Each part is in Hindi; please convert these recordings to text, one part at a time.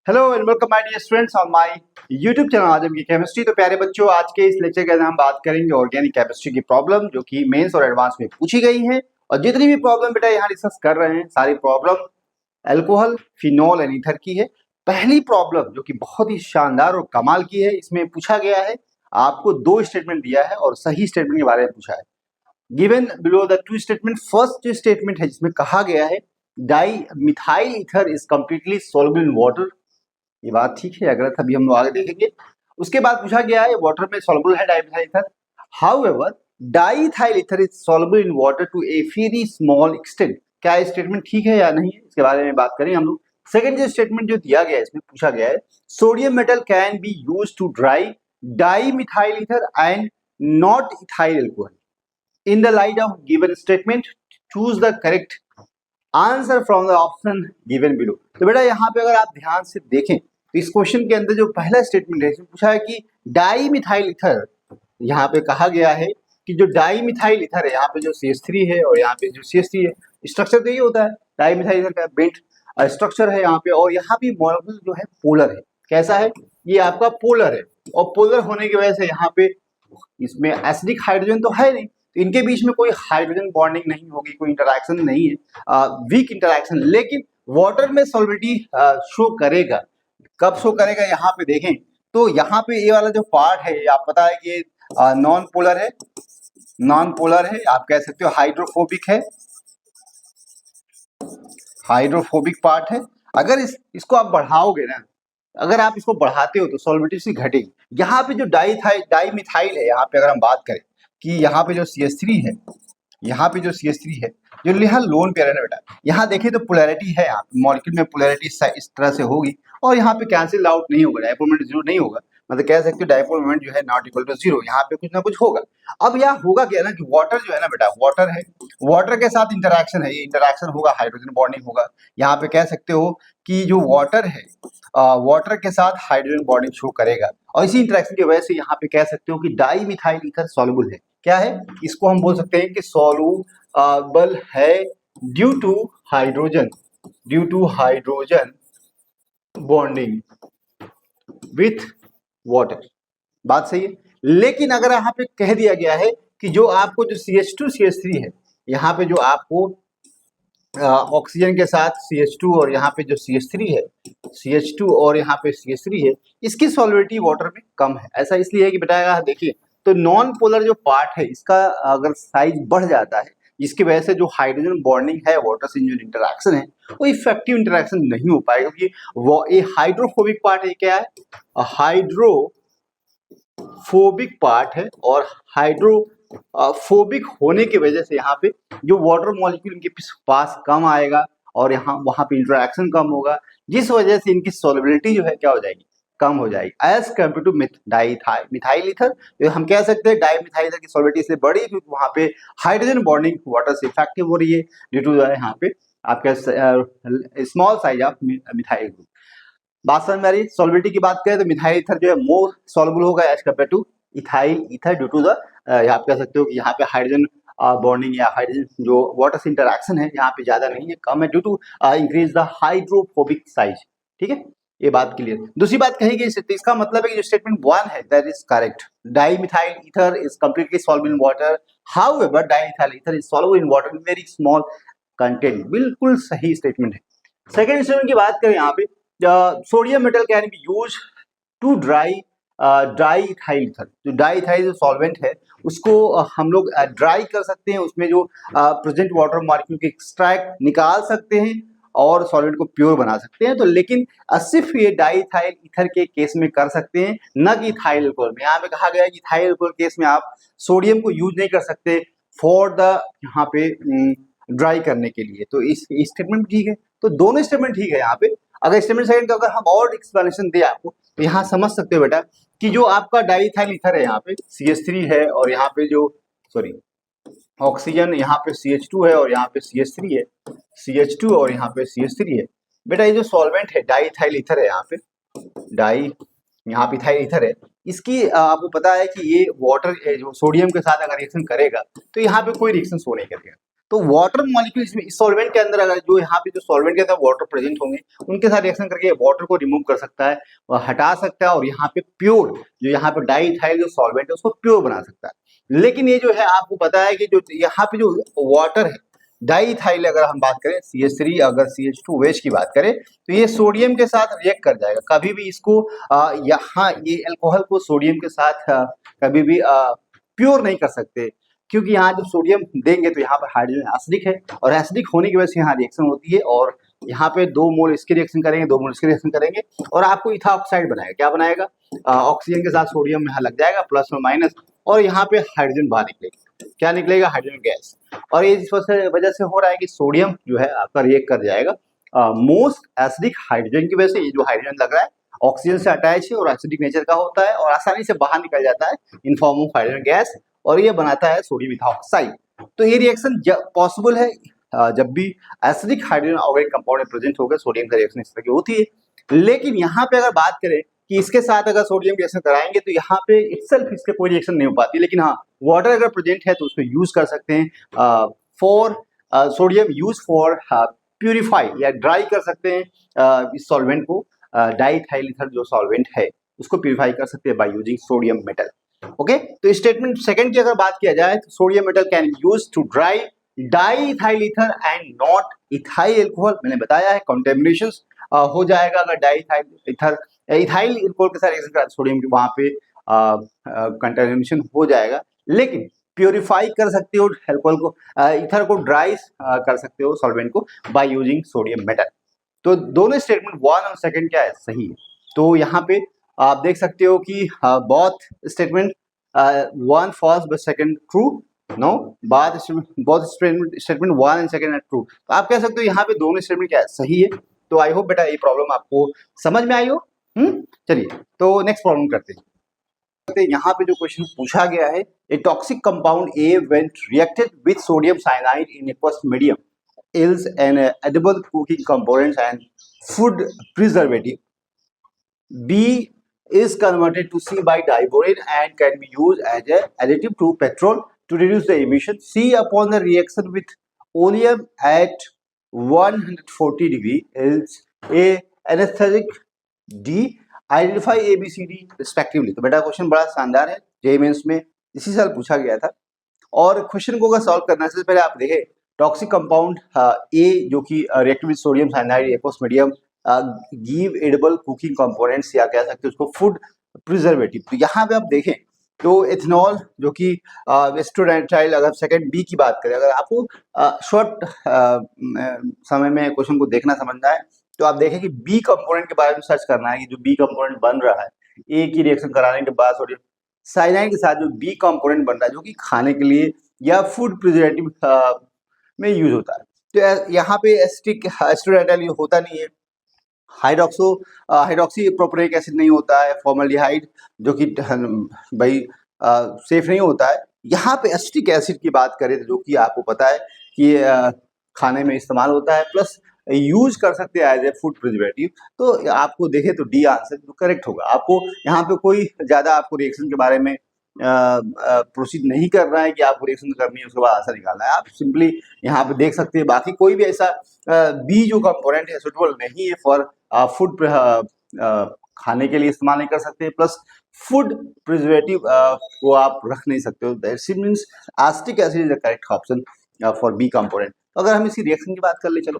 Hello and welcome my dear students on my YouTube channel Azam की केमिस्ट्री। तो प्यारे बच्चों, आज के इस लेक्चर के अंदर हम बात करेंगे ऑर्गेनिक केमिस्ट्री की प्रॉब्लम जो कि मेंस और एडवांस में पूछी गई हैं। और जितनी भी प्रॉब्लम बेटा यहाँ डिस्कस कर रहे हैं सारी problem alcohol, phenol and ether की है। पहली प्रॉब्लम जो कि बहुत ही शानदार और कमाल की है, इसमें पूछा गया है, आपको दो स्टेटमेंट दिया है और सही स्टेटमेंट के बारे में पूछा है। Given below the two statement, first जो स्टेटमेंट है जिसमें कहा गया है di methyl ether is completely soluble in water, ये बात ठीक है या गलत अभी हम लोग आगे देखेंगे। उसके बाद पूछा गया है वाटर में सॉल्युबल है dimethyl ether, however diethyl ether is soluble in water to a very small extent. क्या स्टेटमेंट ठीक है या नहीं है, इसके बारे में बात करें हम लोग। सेकंड जो स्टेटमेंट जो दिया गया है इसमें पूछा गया है sodium metal can be used to dry dimethyl ether and not ethyl alcohol. In the light of given statement choose the correct answer from the option given below. तो बेटा यहाँ पे अगर आप ध्यान से देखें तो इस क्वेश्चन के अंदर जो पहला स्टेटमेंट है इसमें पूछा है कि डाईमिथाइल ईथर, यहाँ पे कहा गया है कि जो डाईमिथाइल ईथर है, यहाँ पे जो CH3 है और यहाँ पे जो CH3 है, स्ट्रक्चर तो ये होता है डाईमिथाइल ईथर का बेंट स्ट्रक्चर है यहाँ पे, और यहाँ भी मॉलिक्यूल जो है पोलर है। कैसा है, ये आपका पोलर है, और पोलर होने की वजह से यहाँ पे इसमें एसिडिक हाइड्रोजन तो है नहीं, तो इनके बीच में कोई हाइड्रोजन बॉन्डिंग नहीं होगी, कोई इंटरैक्शन नहीं है, वीक इंटरैक्शन। लेकिन वाटर में सॉल्युबिलिटी शो करेगा। कब शो करेगा, यहाँ पे देखें तो यहाँ पे ये वाला जो पार्ट है ये आप पता है कि नॉन पोलर है, नॉन पोलर है, आप कह सकते हो हाइड्रोफोबिक है, हाइड्रोफोबिक पार्ट है। अगर इसको आप बढ़ाओगे ना, अगर आप इसको बढ़ाते हो तो सॉल्युबिलिटी घटेगी। यहाँ पे जो डाईमिथाइल है, यहाँ पे अगर हम बात करें कि यहाँ पे जो CH3 है, यहाँ पे जो CH3 है, जो यहाँ लोन पेयर है ना बेटा, यहाँ देखिए तो पोलैरिटी है, यहाँ मॉलिक्यूल में पोलैरिटी इस तरह से होगी, और यहाँ पे कैंसिल आउट नहीं होगा, डायपोल मोमेंट जीरो नहीं होगा, मतलब कह सकते हो डायपोल मोमेंट जो है नॉट इक्वल टू जीरो, यहाँ पे कुछ ना कुछ होगा। अब यहाँ होगा क्या ना कि वाटर जो है ना बेटा, वाटर है, वाटर के साथ इंटरैक्शन है, ये इंटरैक्शन होगा, हाइड्रोजन बॉन्डिंग होगा। यहाँ पे कह सकते हो कि जो वाटर है, वाटर के साथ हाइड्रोजन बॉन्डिंग शो करेगा, और इसी इंटरेक्शन की वजह से यहाँ पे कह सकते हो कि डाईमिथाइल ईथर सॉल्युबल है। क्या है, इसको हम बोल सकते हैं कि सॉल्युबल है due to hydrogen, due to hydrogen bonding with water. बात सही है। लेकिन अगर यहाँ पे कह दिया गया है कि जो आपको जो CH2 CH3 है, यहाँ पे जो आपको ऑक्सीजन के साथ CH2 और यहाँ पे जो CH3 है, CH2 और यहाँ पे CH3 है, इसकी सॉल्युबिलिटी वाटर में कम है। ऐसा इसलिए है कि बेटा देखिए तो नॉन पोलर जो पार्ट है इसका अगर साइज बढ़ जाता है, जिसकी वजह से जो हाइड्रोजन बॉन्डिंग है वाटर से जो इंटरेक्शन है वो इफेक्टिव इंटरेक्शन नहीं हो पाएगा, क्योंकि वो ये हाइड्रोफोबिक पार्ट है। क्या है, हाइड्रोफोबिक पार्ट है, और हाइड्रोफोबिक होने की वजह से यहाँ पे जो वाटर मॉलिक्यूल इनके पास कम आएगा, और यहाँ वहां पे इंटरेक्शन कम होगा, जिस वजह से इनकी सॉल्युबिलिटी जो है क्या हो जाएगी, कम हो जाएगी as compared to methyl ether. तो हम कह सकते हैं डाईमिथाइल ईथर की सॉल्युबिलिटी इसलिए बढ़ी क्योंकि वहां पे हाइड्रोजन बॉन्डिंग वाटर से इफेक्टिव हो रही है ड्यू टू यहाँ पे आपका small size of methyl group. बात समझ में आ रही है। सॉल्युबिलिटी की बात करें तो मिथाइल ईथर जो है मोर सॉल्युबल होगा as compared to ethyl ether due to the, आप कह सकते हो कि यहाँ पे हाइड्रोजन बॉन्डिंग या हाइड्रोजन जो वाटर से इंटरेक्शन है यहाँ पे ज्यादा नहीं है, कम है, due to increase the hydrophobic size. ठीक है, ये बात क्लियर। दूसरी बात कही गई, तो इसका मतलब है कि जो स्टेटमेंट 1 है that is correct, dimethyl ether is completely soluble in water, however diethyl ether is soluble in water in very small content. बिल्कुल सही स्टेटमेंट है। सेकंड स्टेटमेंट की बात करें यहाँ पे, sodium metal can be use to dry diethyl ether. जो डाईइथाइल जो सॉल्वेंट है उसको हम लोग ड्राई कर सकते हैं, उसमें जो प्रेजेंट वाटर मॉलिक्यूल के एक्सट्रैक्ट निकाल सकते हैं और सॉल्वेंट को प्योर बना सकते हैं। तो लेकिन सिर्फ ये डाईइथाइल ईथर के केस में कर सकते हैं, न कि इथाइल अल्कोहल में। यहाँ पे कहा गया है कि इथाइल अल्कोहल केस में आप सोडियम को यूज नहीं कर सकते फॉर द यहाँ पे ड्राई करने के लिए। तो इस स्टेटमेंट ठीक है, तो दोनों स्टेटमेंट ठीक है। यहाँ पे अगर स्टेटमेंट सेकंड का अगर हम और एक्सप्लेनेशन दे आपको, तो यहाँ समझ सकते हो बेटा कि जो आपका डाईइथाइल ईथर है यहाँ पे CH3 है, और यहाँ पे जो सॉरी ऑक्सीजन यहाँ पे CH2 है और यहाँ पे CH3 है, CH2 और यहाँ पे CH3 है। बेटा ये जो सॉल्वेंट है डाईइथाइल ईथर है, यहाँ पे डाई यहाँ पे इथाइल ईथर है, इसकी आपको पता है कि ये वाटर जो सोडियम के साथ अगर रिएक्शन करेगा तो यहाँ पे कोई रिएक्शन शो नहीं करेगा। तो वाटर मॉलिक्यूल इसमें इस सॉल्वेंट के अंदर अगर जो यहाँ पे जो सॉल्वेंट के अंदर वाटर प्रेजेंट होंगे उनके साथ रिएक्शन करके वाटर को रिमूव कर सकता है और हटा सकता है और यहाँ पे प्योर जो यहाँ पे डाईइथाइल जो सॉल्वेंट है उसको प्योर बना सकता है। लेकिन ये जो है आपको पता है कि जो यहाँ पे जो वाटर है डाईइथाइल अगर हम बात करें CH3 अगर CH2OH की बात करें तो ये सोडियम के साथ रिएक्ट कर जाएगा। कभी भी इसको यहाँ ये अल्कोहल को सोडियम के साथ कभी भी प्योर नहीं कर सकते, क्योंकि यहाँ जब सोडियम देंगे तो यहाँ पर हाइड्रोजन एसिडिक है और एसिडिक होने की वजह से यहाँ रिएक्शन होती है और यहाँ पे 2 मोल इसके रिएक्शन करेंगे 2 मोल इसके रिएक्शन करेंगे और आपको इथा ऑक्साइड बनाएगा। क्या बनाएगा? ऑक्सीजन के साथ सोडियम यहाँ लग जाएगा प्लस और माइनस और यहाँ पे हाइड्रोजन बाहर निकलेगा। क्या निकलेगा? Hydrogen gas. और ये इस वजह से हो रहा है कि सोडियम जो है आपका रिएक्ट कर जाएगा मोस्ट एसिडिक हाइड्रोजन की वजह से। ये जो हाइड्रोजन लग रहा है ऑक्सीजन से अटैच है और एसिडिक नेचर का होता है और आसानी से बाहर निकल जाता है in form of hydrogen gas और ये बनाता है सोडियम इथाऑक्साइड। तो ये रिएक्शन पॉसिबल है जब भी एसिडिक हाइड्रोजन ऑर्गेनिक कंपाउंड में प्रेजेंट होकर सोडियम का रिएक्शन इस तरह की होती है। लेकिन यहाँ पे अगर बात करें कि इसके साथ अगर सोडियम रिएक्शन कराएंगे तो यहाँ पे इटसेल्फ इसके कोई रिएक्शन नहीं हो पाती, लेकिन हाँ वाटर अगर प्रेजेंट है तो उसको यूज कर सकते हैं for sodium use for purify या ड्राई कर सकते हैं इस सॉल्वेंट को। डाईइथाइल ईथर जो सॉल्वेंट है उसको प्यूरिफाई कर सकते हैं by using sodium metal. Okay, तो स्टेटमेंट सेकंड की अगर बात किया जाए तो sodium metal can use to dry diethyl ether and not ethyl alcohol. मैंने बताया है कंटेमिनेशन हो जाएगा अगर डाईइथाइल ईथर इथाइल अल्कोहल के साथ रिएक्शन करा सोडियम के वहां पे कंटेमिनेशन हो जाएगा, लेकिन प्योरीफाई कर सकते हो अल्कोहल को ईथर को ड्राई कर सकते हो सॉल्वेंट को बाय यूजिंग सोडियम मेटल। तो दोनों स्टेटमेंट 1 और सेकंड क्या है? सही है। तो यहाँ पे आप देख सकते हो कि both statement 1 false but second true. No, both statement 1 and second are true. तो आप कह सकते हो यहाँ पे दोनों स्टेटमेंट क्या है? सही है। तो आई होप बेटा ये प्रॉब्लम आपको समझ में आई हो। चलिए तो नेक्स्ट प्रॉब्लम करते हैं। यहाँ पे जो क्वेश्चन पूछा गया है, a toxic compound A when reacted with sodium cyanide in aqueous medium is an edible cooking component and food preservative. B is converted to C by diborane and can be used as an additive to petrol to reduce the emission. C upon the reaction with oleum at 140 degree is a anesthetic. D identify A B C D respectively. तो बेटा क्वेश्चन बड़ा शानदार है, JEE मेंस में इसी साल पूछा गया था और क्वेश्चन को अगर सॉल्व करना है पहले आप देखें टॉक्सिक कंपाउंड ए जो कि react with sodium cyanide aqueous medium give edible cooking components या कह सकते हैं उसको फूड प्रिजर्वेटिव। तो यहाँ पे आप देखें तो एथेनॉल जो कि एस्ट्रोडाइटाइल, अगर सेकंड बी की बात करें, अगर आपको शॉर्ट समय में क्वेश्चन को देखना समझना है तो आप देखें कि बी कंपोनेंट के बारे में सर्च करना है कि जो बी कंपोनेंट बन रहा है ए की रिएक्शन कराने के बाद सोडियम साइनाइड के साथ जो बी कंपोनेंट बन रहा है जो कि खाने के लिए या फूड प्रिजर्वेटिव में यूज होता है। तो यहाँ पे एसिटिक एस्ट्रोडाइटाइल होता नहीं है, हाइड्रोक्सी प्रोपेनिक एसिड नहीं होता है, फॉर्मल्डिहाइड जो कि भाई सेफ नहीं होता है। यहाँ पे एसिटिक एसिड की बात करें तो जो कि आपको पता है कि खाने में इस्तेमाल होता है प्लस यूज कर सकते हैं एज ए फूड प्रिजर्वेटिव। तो आपको देखें तो डी आंसर तो करेक्ट होगा। आपको यहाँ पे कोई ज्यादा आपको रिएक्शन के बारे में प्रोसीड नहीं कर रहा है कि आपको रिएक्शन करनी है उसके बाद आंसर निकालना है। आप सिंपली यहाँ पे देख सकते हैं, बाकी कोई भी ऐसा बी जो कंपोनेंट है सुटेबल नहीं है फॉर फूड खाने के लिए इस्तेमाल नहीं कर सकते, प्लस फूड प्रिजर्वेटिव को आप रख नहीं सकते हो। That means acetic acid is the correct option for B component. अगर हम इसकी रिएक्शन की बात कर ले, चलो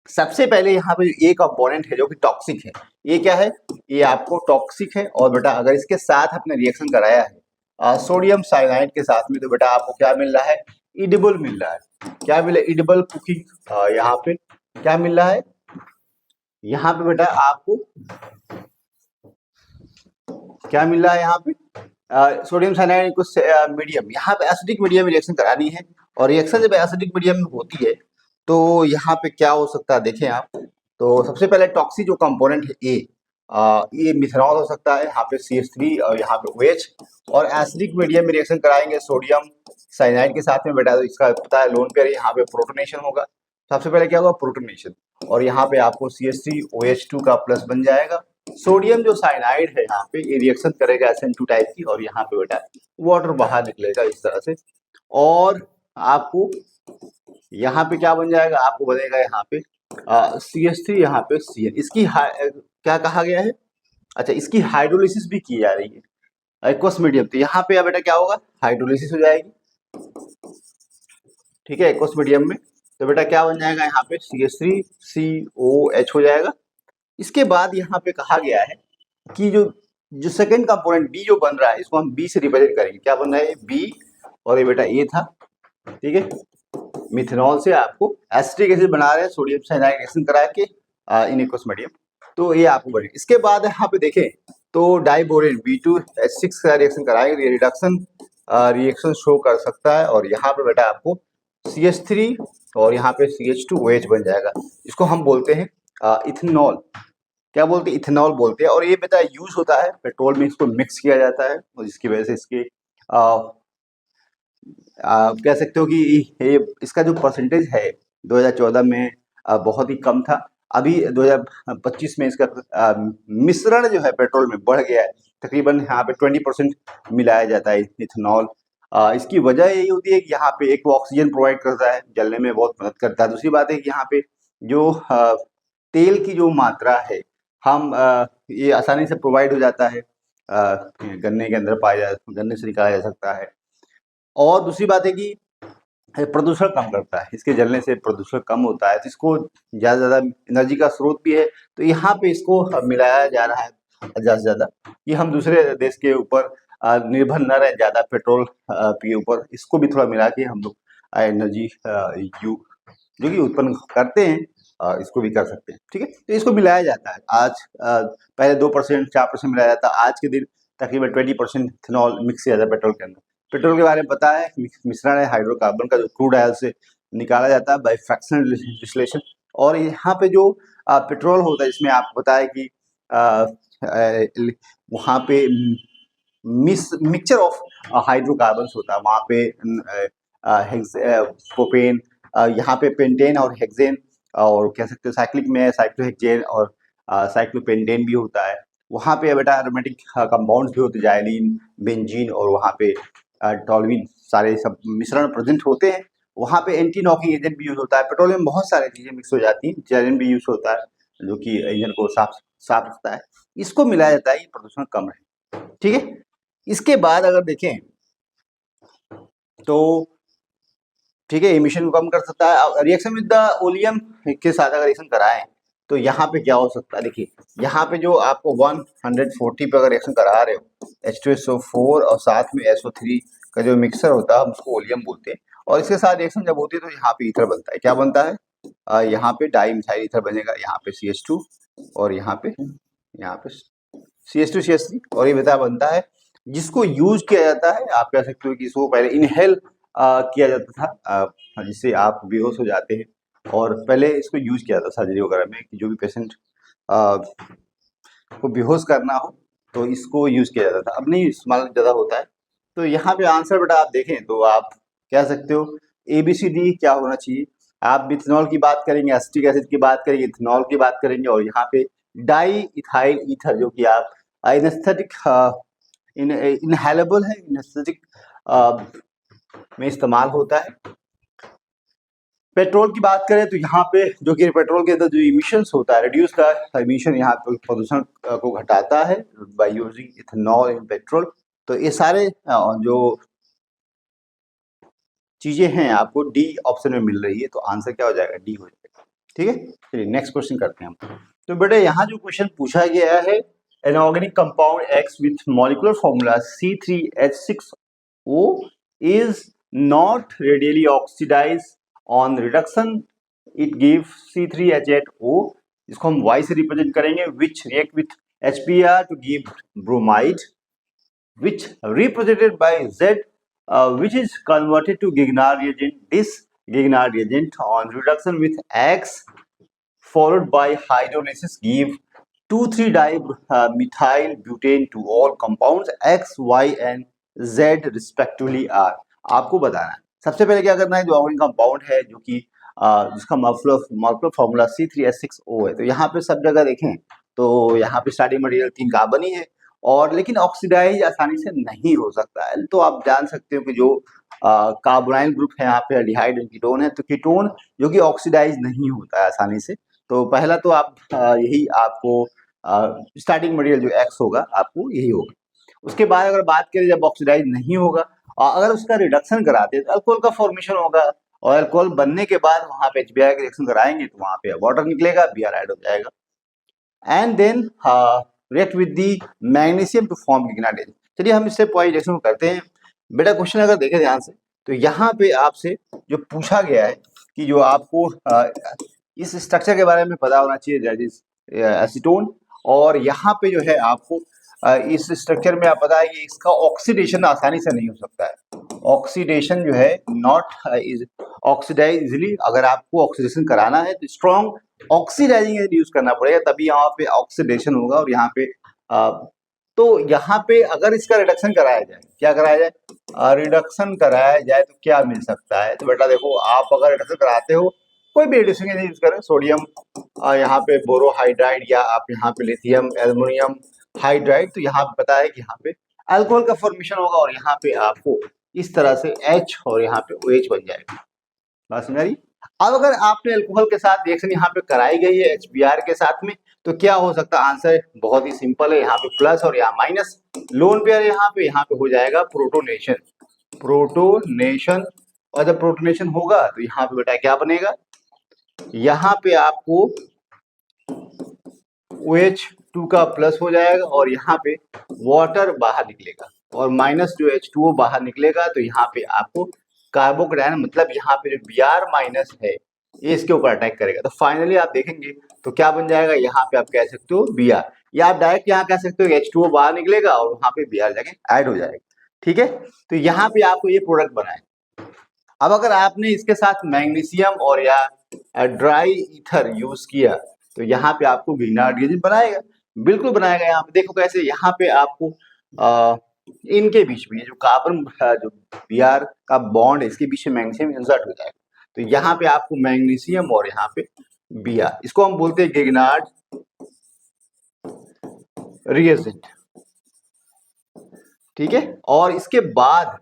सबसे पहले यहाँ पे ए कंपोनेंट है जो कि टॉक्सिक है, ये क्या है? ये आपको टॉक्सिक है और बेटा अगर इसके साथ आपने रिएक्शन कराया है सोडियम साइनाइड के साथ में तो बेटा आपको क्या मिल रहा है? इडिबल मिल रहा है। क्या मिला? Edible cooking. यहाँ पे क्या मिल रहा है? यहाँ पे बेटा आपको क्या मिल रहा है? यहाँ पे सोडियम साइनाइड को मीडियम, यहाँ पे एसिडिक मीडियम में रिएक्शन करानी है और रिएक्शन जब एसिडिक मीडियम में होती है तो यहाँ पे क्या हो सकता है देखें आप। तो सबसे पहले टॉक्सिक जो कंपोनेंट है ये मिथेनॉल हो सकता है, यहाँ पे CH3 और यहाँ पे OH, और एसिडिक मीडियम में रिएक्शन कराएंगे सोडियम साइनाइड के साथ में बेटा तो इसका पता है लोन पेयर, यहाँ पे प्रोटोनेशन होगा। सबसे पहले क्या होगा? प्रोटोनेशन, और यहाँ पे आपको CH3OH2 का प्लस बन जाएगा। सोडियम जो साइनाइड है यहाँ पे ये रिएक्शन करेगा SN2 टाइप की और यहाँ पे बेटा वाटर बाहर निकलेगा इस तरह से, और आपको यहाँ पे क्या बन जाएगा, आपको बनेगा यहाँ पे CH3, यहाँ पे Cl। इसकी क्या कहा गया है, अच्छा इसकी हाइड्रोलिसिस भी की जा रही है एक्वस मीडियम। तो यहाँ पे बेटा क्या होगा, हाइड्रोलिसिस हो जाएगी, ठीक है, एक्वस मीडियम में। तो बेटा क्या बन जाएगा, यहाँ पे CH3COH हो जाएगा। इसके बाद यहाँ पे कहा गया है कि जो जो सेकंड कंपोनेंट बी जो बन रहा है, इसको हम बी से रिप्रेजेंट करेंगे। क्या बन रहा है, बी, और ये बेटा ए था, ठीक है। मिथेनॉल से आपको एसिटिक एसिड बना रहे हैं, सोडियम साइनाइड रिएक्शन करा के इन एक्वस मीडियम। तो ये आपको बने। इसके बाद यहाँ पे देखें तो डाइबोरेन B2H6 का रिएक्शन कराएंगे, ये रिडक्शन रिएक्शन शो कर सकता है। और यहाँ पे बेटा आपको CH3 और यहाँ पे CH2OH बन जाएगा। इसको हम बोलते हैं इथेनॉल। क्या बोलते हैं, इथेनॉल बोलते हैं। और ये बेटा यूज होता है पेट्रोल में, इसको मिक्स किया जाता है, और जिसकी वजह से इसके आप कह सकते हो कि ये इसका जो परसेंटेज है 2014 में बहुत ही कम था। अभी 2025 में इसका मिश्रण जो है पेट्रोल में बढ़ गया है, तकरीबन यहाँ पे 20% मिलाया जाता है इथेनॉल। इसकी वजह यही होती है कि यहाँ पे एक वो ऑक्सीजन प्रोवाइड करता है, जलने में बहुत मदद करता है। दूसरी बात है कि यहाँ पे जो तेल की जो मात्रा है, हम ये आसानी से प्रोवाइड हो जाता है, गन्ने के अंदर गन्ने से निकाला जा सकता है। और दूसरी बात है कि प्रदूषण कम करता है, इसके जलने से प्रदूषण कम होता है। तो इसको ज़्यादा एनर्जी का स्रोत भी है। तो यहाँ पे इसको मिलाया जा रहा है ज़्यादा से ज़्यादा, कि हम दूसरे देश के ऊपर निर्भर न रहे ज़्यादा पेट्रोल के ऊपर। इसको भी थोड़ा मिला के हम लोग एनर्जी जो कि उत्पन्न करते हैं, इसको भी कर सकते हैं, ठीक है। तो इसको मिलाया जाता है। आज पहले 2% 4% मिलाया जाता, आज के दिन तकरीबन 20% इथेनॉल मिक्स किया जाता है पेट्रोल के अंदर। पेट्रोल के बारे में पता है, मिश्रण है हाइड्रोकार्बन का, जो क्रूड ऑयल से निकाला जाता है बाय फ्रैक्शनल डिस्टिलेशन। और यहाँ पे जो पेट्रोल होता है, इसमें आपको पता है कि वहाँ पे मिक्सचर ऑफ हाइड्रोकार्बन्स होता है। वहाँ पे प्रोपेन, यहाँ पे पेंटेन और हेक्सेन, और कह सकते हो साइक्लिक में साइक्लोहेक्सेन और साइक्लोपेंटेन भी होता है। वहाँ पे बेटा एरोमेटिक कंपाउंड्स भी होते, जाइलिन, बेंजीन, और वहाँ पे टॉल्यूइन, सारे सब मिश्रण प्रेजेंट होते हैं। वहाँ पे एंटी नॉकिंग एजेंट भी यूज होता है। पेट्रोलियम में बहुत सारी चीजें मिक्स हो जाती हैं, जेलिन भी यूज होता है, जो कि इंजन को साफ रखता है। इसको मिलाया जाता है, ये प्रदूषण कम रहे, ठीक है। इसके बाद अगर देखें तो ठीक है, एमिशन को कम कर सकता है। रिएक्शन विद द ओलियम के साथ अगर रिएक्शन कराएं तो यहाँ पे क्या हो सकता है, देखिए यहाँ पे जो आपको 140 पे अगर रिएक्शन करा रहे हो H2SO4 और साथ में SO3 का जो मिक्सर होता है, हम उसको ओलियम बोलते हैं। और इसके साथ रिएक्शन जब होती है तो यहाँ पे ईथर बनता है। क्या बनता है, यहाँ पे डाई मिथाइल ईथर बनेगा, यहाँ पे CH2 और यहाँ पे CH2 CH3, और ये बेटा बनता है, जिसको यूज किया जाता है। आप कह सकते हो कि इसको पहले इनहेल किया जाता था, जिससे आप बेहोश हो जाते हैं। और पहले इसको यूज किया जाता सर्जरी वगैरह में, कि जो भी पेशेंट को बेहोश करना हो तो इसको यूज किया जाता था। अब नहीं इस्तेमाल ज़्यादा होता है। तो यहाँ पे आंसर बेटा आप देखें तो आप कह सकते हो ABCD क्या होना चाहिए। आप इथेनॉल की बात करेंगे, एसिटिक एसिड की बात करेंगे, इथेनॉल की बात करेंगे, और यहाँ पे डाई इथाइल ईथर, जो कि आप एनेस्थेटिक इनहेलेबल है, एनेस्थेटिक में इस्तेमाल होता है। पेट्रोल की बात करें तो यहाँ पे जो कि पेट्रोल के अंदर जो इमिशंस होता है, रिड्यूस का इमिशन यहाँ पे प्रदूषण को घटाता है by using ethanol in petrol. तो ये सारे जो चीजें हैं आपको डी ऑप्शन में मिल रही है। तो आंसर क्या हो जाएगा, डी हो जाएगा, ठीक है। चलिए नेक्स्ट क्वेश्चन करते हैं हम। तो बेटे यहाँ जो क्वेश्चन पूछा गया है, an organic compound x with molecular formula C3H6O is not readily oxidized on reduction it gives C3H8O। इसको हम Y से रिप्रेजेंट करेंगे, which react with HBr to give bromide, which represented by Z, which is converted to Grignard reagent. This Grignard reagent on reduction with X followed by hydrolysis give 2,3-dimethyl butane to all compounds X, Y and Z respectively are। आपको बताना है सबसे पहले क्या करना है, जो ऑर्गेनिक कंपाउंड है जो कि जिसका मॉलिक्यूलर फॉर्मूला C3H6O है। तो यहाँ पे सब जगह देखें तो यहाँ पे स्टार्टिंग मटेरियल 3 कार्बन ही है, और लेकिन ऑक्सीडाइज आसानी से नहीं हो सकता है। तो आप जान सकते हो कि जो कार्बोनाइल ग्रुप है यहाँ पे एल्डिहाइड और कीटोन है, तो कीटोन जो कि ऑक्सीडाइज नहीं होता है आसानी से। तो पहला तो आप यही आपको स्टार्टिंग मटेरियल जो एक्स होगा आपको यही होगा। उसके बाद अगर बात करें जब ऑक्सीडाइज नहीं होगा और अगर उसका रिडक्शन कराते हैं तो अल्कोहल का फॉर्मेशन होगा, और अल्कोहल बनने के बाद वहां पे HBr का रिएक्शन कराएंगे तो वहां पे वाटर निकलेगा, Br ऐड हो जाएगा and then react with the magnesium to form lignite. चलिए हम इससे पॉइंट रिएक्शन करते हैं। बेटा क्वेश्चन अगर देखें ध्यान से तो यहाँ पे आपसे जो पूछा गया है कि जो आपको इस स्ट्रक्चर के बारे में पता होना चाहिए, दैट इज एसीटोन, और यहाँ पे जो है आपको इस स्ट्रक्चर में आप पता है कि इसका ऑक्सीडेशन आसानी से नहीं हो सकता है। ऑक्सीडेशन जो है नॉट इज ऑक्सीडाइज इजिली। अगर आपको ऑक्सीडेशन कराना है तो स्ट्रॉन्ग ऑक्सीडाइजिंग एजेंट यूज करना पड़ेगा, तभी यहाँ पे ऑक्सीडेशन होगा। और यहाँ पे तो यहाँ पे अगर इसका रिडक्शन कराया जाए, क्या कराया जाए, रिडक्शन कराया जाए तो क्या मिल सकता है। तो बेटा देखो, आप अगर रिडक्शन कराते हो कोई भी रिड्यूसिंग एजेंट यूज करें, सोडियम यहाँ पे बोरोहाइड्राइड या आप यहाँ पे लिथियम एल्युमिनियम हाइड्राइड, तो यहाँ पे पता है कि यहाँ पे अल्कोहल का फॉर्मेशन होगा और यहाँ पे आपको इस तरह से H और यहाँ पे OH बन जाएगा। बात समझ आ रही। अब अगर आपने अल्कोहल के साथ रिएक्शन यहाँ पे कराई गई है HBr के साथ में, तो क्या हो सकता है, आंसर बहुत ही सिंपल है, यहाँ पे प्लस और यहाँ माइनस, लोन पेयर यहाँ पे हो जाएगा प्रोटोनेशन। प्रोटोनेशन, और जब प्रोटोनेशन होगा तो यहाँ पे बेटा क्या बनेगा, यहाँ पे आपको OH2 का प्लस हो जाएगा और यहाँ पे वाटर बाहर निकलेगा और माइनस जो H2O बाहर निकलेगा, तो यहाँ पे आपको कार्बोकेटायन, मतलब यहाँ पे जो Br माइनस है ये इसके ऊपर अटैक करेगा। तो फाइनली आप देखेंगे तो क्या बन जाएगा, यहाँ पे आप कह सकते हो Br, या आप डायरेक्ट यहाँ कह सकते हो H2O बाहर निकलेगा और वहां पे Br जगह ऐड हो जाएगा। ठीक है, तो यहाँ पे आपको ये प्रोडक्ट बना है। अब अगर आपने इसके साथ मैग्नीशियम और या ड्राई ईथर यूज किया तो यहाँ पे आपको ग्रीनहार्ड रिएजेंट बनाएगा, बिल्कुल बनाएगा। यहाँ पे देखो कैसे, यहाँ पे आपको इनके बीच में जो कार्बन जो Br का बॉन्ड है इसके बीच में मैग्नीशियम इंसर्ट हो जाएगा, तो यहाँ पे आपको मैग्नीशियम और यहाँ पे Br, इसको हम बोलते हैं ग्रीनहार्ड रिएजेंट। ठीक है, और इसके बाद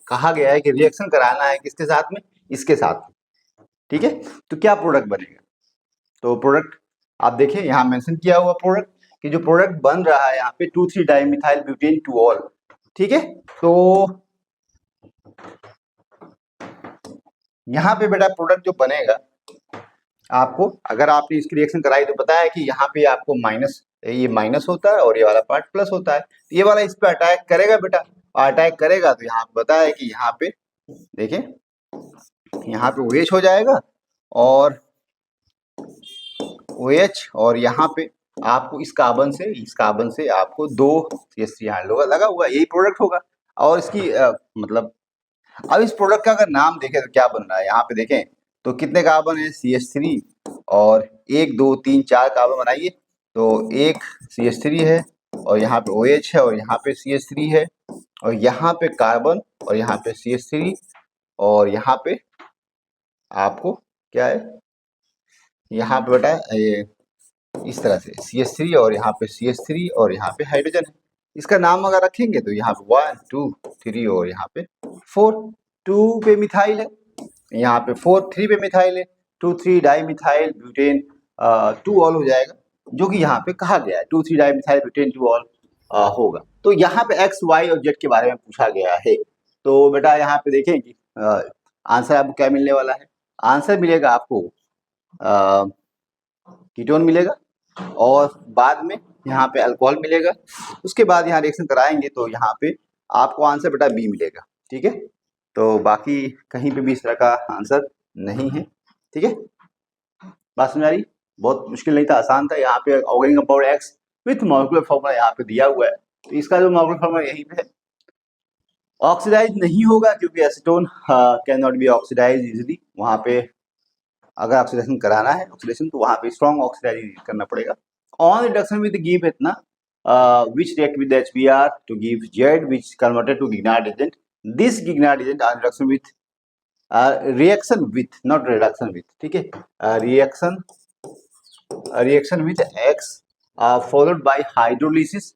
कहा गया है कि रिएक्शन कराना है किसके साथ में, इसके साथ में। ठीक है, तो क्या प्रोडक्ट बनेगा, तो प्रोडक्ट आप देखें यहाँ मेंशन किया हुआ प्रोडक्ट कि जो प्रोडक्ट बन रहा है यहाँ पे 2,3 डाइमिथाइल ब्यूटेन टू ऑल। ठीक है, तो यहाँ पे बेटा प्रोडक्ट जो बनेगा आपको, अगर आपने इसकी रिएक्शन कराई तो पता है कि यहाँ पे आपको माइनस, ये माइनस होता है और ये वाला पार्ट प्लस होता है, ये वाला इस पे अटैक करेगा बेटा, अटैक करेगा तो यहाँ पे पता है कि यहाँ पे देखें, यहाँ पे OH हो जाएगा और OH, और यहाँ पे आपको इस कार्बन से आपको 2 CH3 लगा हुआ, यही प्रोडक्ट होगा। और इसकी मतलब अब इस प्रोडक्ट का अगर नाम देखें तो क्या बन रहा है, यहाँ पे देखें तो कितने कार्बन है, CH3, और 1 2 3 4 कार्बन बनाइए, तो एक CH3 है और यहाँ पे OH है और यहाँ पे CH3 है और यहाँ पे कार्बन और यहाँ पे CH3 और यहाँ पे आपको क्या है, यहाँ पे बेटा ये इस तरह से CH3 और यहाँ पे CH3 और यहाँ पे हाइड्रोजन है। इसका नाम अगर रखेंगे तो यहाँ पे 1 2 3 और यहाँ पे 4, 2 पे मिथाइल है, यहाँ पे 4 3 पे मिथाइल है, 2 3 डाइमिथाइल ब्यूटेन 2 ऑल हो जाएगा, जो कि यहाँ पे कहा गया है 2 3 डाइमिथाइल ब्यूटेन 2 ऑल होगा। तो यहाँ पे X Y और Z के बारे में पूछा गया है। तो बेटा यहाँ पे देखें कि आंसर आपको क्या मिलने वाला है, आंसर मिलेगा आपको कीटोन मिलेगा और बाद में यहाँ पे अल्कोहल मिलेगा। उसके बाद यहाँ रिएक्शन कराएंगे तो यहाँ पे आपको आंसर बेटा बी मिलेगा। ठीक है, तो बाकी कहीं पे भी इस तरह का आंसर नहीं है। ठीक है, बात समझ आ रही, बहुत मुश्किल नहीं था, आसान था। यहाँ पे organic compound x with molecular formula यहाँ पे दिया हुआ है, तो इसका जो मॉलिक्यूलर फॉर्मूला यहीं पे है। ऑक्सीडाइज नहीं होगा क्योंकि acetone can not be oxidise easily, वहाँ पे अगर ऑक्सीडेशन कराना है ऑक्सीडेशन तो वहाँ पे स्ट्रॉन्ग ऑक्सीडाइज करना पड़ेगा। ऑन रिडक्शन विद गिव इतना which react with the HBr to give Z which converted to Grignard agent. This Grignard agent on reaction with not reduction with, ठीक है, reaction with X followed by hydrolysis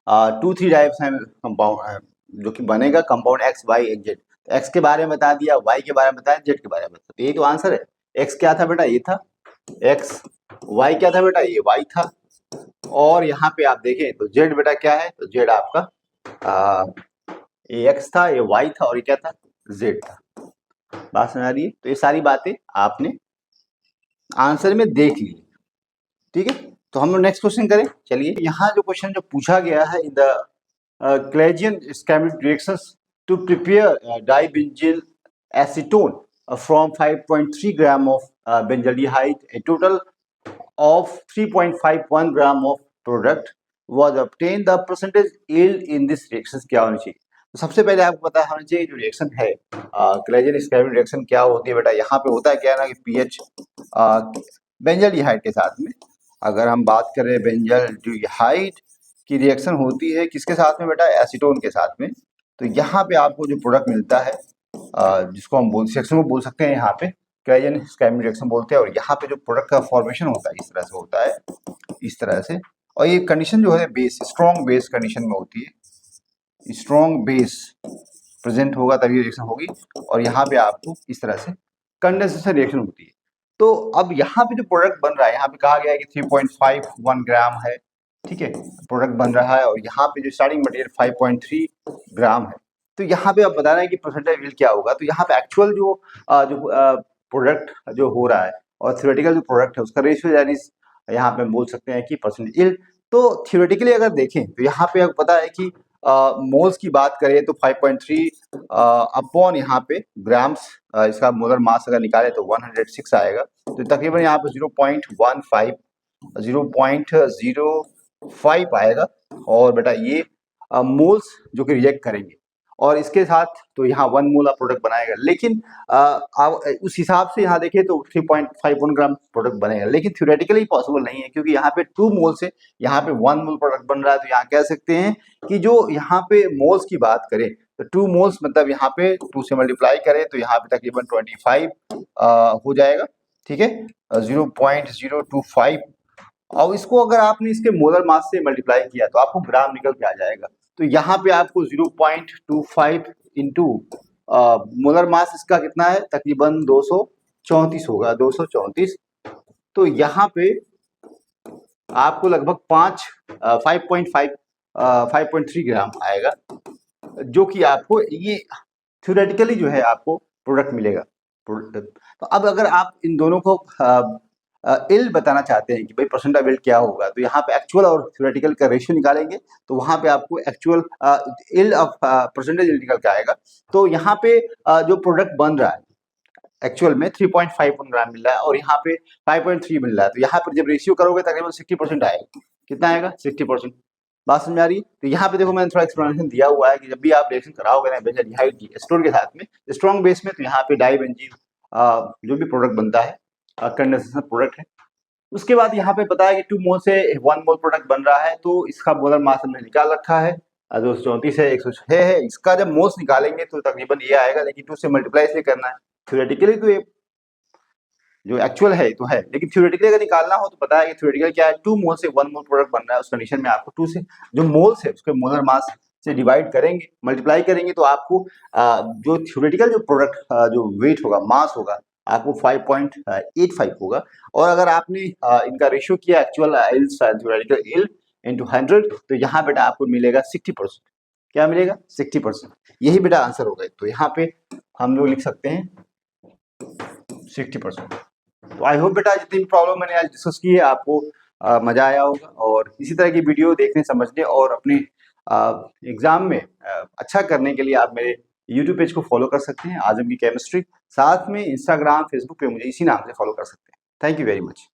two three types हैं कंपाउंड जो कि बनेगा compound X Y and Z. X के बारे में बता दिया, वाई के बारे में बताया, जेड के बारे में बता, तो यही तो आंसर है। एक्स क्या था बेटा, ये था एक्स, वाई क्या था बेटा, ये वाई था, और यहाँ पे आप देखें तो जेड बेटा क्या है, तो जेड आपका ये एक्स था, ये वाई था, और ये क्या था, जेड था। बात समझ आ रही है? तो ये सारी बातें आपने आंसर में देख ली, ठीक है। तो हम लोग नेक्स्ट क्वेश्चन करें। चलिए, यहाँ जो क्वेश्चन जो पूछा गया है, in the Claisian ischemic reactions to prepare dibenzyl acetone from 5.3 gram of benzaldehyde, a total of 3.51 gram of product was obtained. The percentage yield in this reaction क्या होनी चाहिए? तो सबसे पहले आपको पता होना चाहिए जो रिएक्शन है क्लेजियन इस्केमिक रिएक्शन क्या होती है बेटा। यहाँ पे होता है क्या है ना कि पीएच बेंजल्डिहाइड के साथ में, अगर हम बात करें बेंजल्डिहाइड की रिएक्शन होती है किसके साथ में बेटा, एसीटोन के साथ में। तो यहाँ पे आपको जो प्रोडक्ट मिलता है जिसको हम रिएक्शन को बोल सकते हैं यहाँ पे क्लेजियन इस्केमिक रिएक्शन बोलते हैं, और यहाँ पे जो प्रोडक्ट का फॉर्मेशन होता है इस तरह से होता है, इस तरह से। और ये कंडीशन जो है बेस, स्ट्रॉन्ग बेस कंडीशन में होती है, स्ट्रॉन्ग बेस प्रेजेंट होगा तभी रिएक्शन होगी, और यहाँ पे आपको इस तरह से कंडेंसेशन रिएक्शन होती है। तो अब यहाँ पे जो प्रोडक्ट बन रहा है, यहाँ पे कहा गया है कि 3.51 ग्राम है, ठीक है, प्रोडक्ट बन रहा है, और यहाँ पे जो स्टार्टिंग मटेरियल 5.3 ग्राम है। तो यहाँ पे आप बता रहे हैं कि परसेंटेज यील्ड क्या होगा। तो यहाँ पे एक्चुअल जो प्रोडक्ट जो हो रहा है और थ्योरेटिकल जो प्रोडक्ट है उसका रेशियो यानी यहाँ पे हम बोल सकते हैं कि परसेंटेज यील्ड। तो थ्योरेटिकली अगर देखें तो यहाँ पे आपको पता है कि मोल्स की बात करें तो 5.3 अपॉन यहाँ पे ग्राम्स, इसका मोलर मास अगर निकाले तो 106 आएगा। तो तकरीबन यहाँ पे 0.05 आएगा, और बेटा ये मोल्स जो कि रिएक्ट करेंगे, और इसके साथ तो यहाँ 1 मोल प्रोडक्ट बनाएगा। लेकिन उस हिसाब से यहाँ देखें तो 3.51 ग्राम प्रोडक्ट बनेगा, लेकिन थ्योरेटिकली पॉसिबल नहीं है, क्योंकि यहाँ पे 2 मोल से यहाँ पे 1 मोल प्रोडक्ट बन रहा है। तो यहाँ कह सकते हैं कि जो यहाँ पे मोल्स की बात करें तो 2 मोल्स मतलब यहाँ पे 2 से मल्टीप्लाई करें तो यहाँ पे तकरीबन 25 हो जाएगा, ठीक है, 0.025। और इसको अगर आपने इसके मोलर मास से मल्टीप्लाई किया तो आपको ग्राम निकल के आ जाएगा। तो यहाँ पे आपको 0.25 इंटू मोलर मास इसका कितना है, तकरीबन 234 होगा, 234। तो यहाँ पे आपको लगभग 5.3 ग्राम आएगा, जो कि आपको ये थ्योरेटिकली जो है आपको प्रोडक्ट मिलेगा। तो अब अगर आप इन दोनों को इल बताना चाहते हैं कि भाई परसेंट ऑफ इल्ड क्या होगा, तो यहाँ पे एक्चुअल और थ्योरेटिकल का रेशियो निकालेंगे तो वहाँ पे आपको actual yield of percentage yield निकल के आएगा। तो यहाँ पे जो प्रोडक्ट बन रहा है एक्चुअल में 3.51 ग्राम मिल रहा है, और यहाँ पे 5.3 मिल रहा है। तो यहाँ पर जब रेशियो करोगे तकरीबन 60% आएगा। कितना आएगा, 60%। बात समझ आ रही है? तो यहाँ पे देखो मैंने थोड़ा एक्सप्लेनेशन दिया हुआ है कि जब भी आप रिएक्शन कराओगे ना बेंजल्डिहाइड की एसीटोन के साथ में स्ट्रॉन्ग बेस में, तो यहाँ पे डाइबेंजीन जो भी प्रोडक्ट बनता है कंडेंसेशन प्रोडक्ट है। उसके बाद यहाँ पे पता है कि 2 मोल से 1 मोल प्रोडक्ट बन रहा है, तो इसका मोलर मास हमने निकाल रखा है 234 है, 106 है। इसका जब मोल्स निकालेंगे तो तकरीबन ये आएगा, लेकिन 2 से मल्टीप्लाई इसलिए करना है। थ्योरेटिकली तो ये जो एक्चुअल है तो है, लेकिन थ्योरेटिकली अगर निकालना हो तो पता है कि थ्योरेटिकल क्या है, 2 मोल से 1 मोल प्रोडक्ट बन रहा है। उस कंडीशन में आपको 2 से जो मोल्स है उसके मोलर मास से डिवाइड करेंगे, मल्टीप्लाई करेंगे, तो आपको जो थ्योरेटिकल जो प्रोडक्ट जो वेट होगा, मास होगा, आपको 5.85 होगा। और अगर आपने इनका रेशियो किया एक्चुअल थ्योरेटिकल यील्ड इनटू 100, तो यहाँ बेटा आपको मिलेगा 60%। क्या मिलेगा, 60%। यही बेटा आंसर होगा। तो यहाँ पे हम लोग लिख सकते हैं 60%। तो आई होप बेटा जितनी प्रॉब्लम मैंने आज डिस्कस की है आपको मजा आया होगा, और इसी तरह की वीडियो देखने समझने और अपने एग्जाम में अच्छा करने के लिए आप मेरे यूट्यूब पेज को फॉलो कर सकते हैं, आजम की केमिस्ट्री। साथ में इंस्टाग्राम फेसबुक पे मुझे इसी नाम से फॉलो कर सकते हैं। Thank you very much.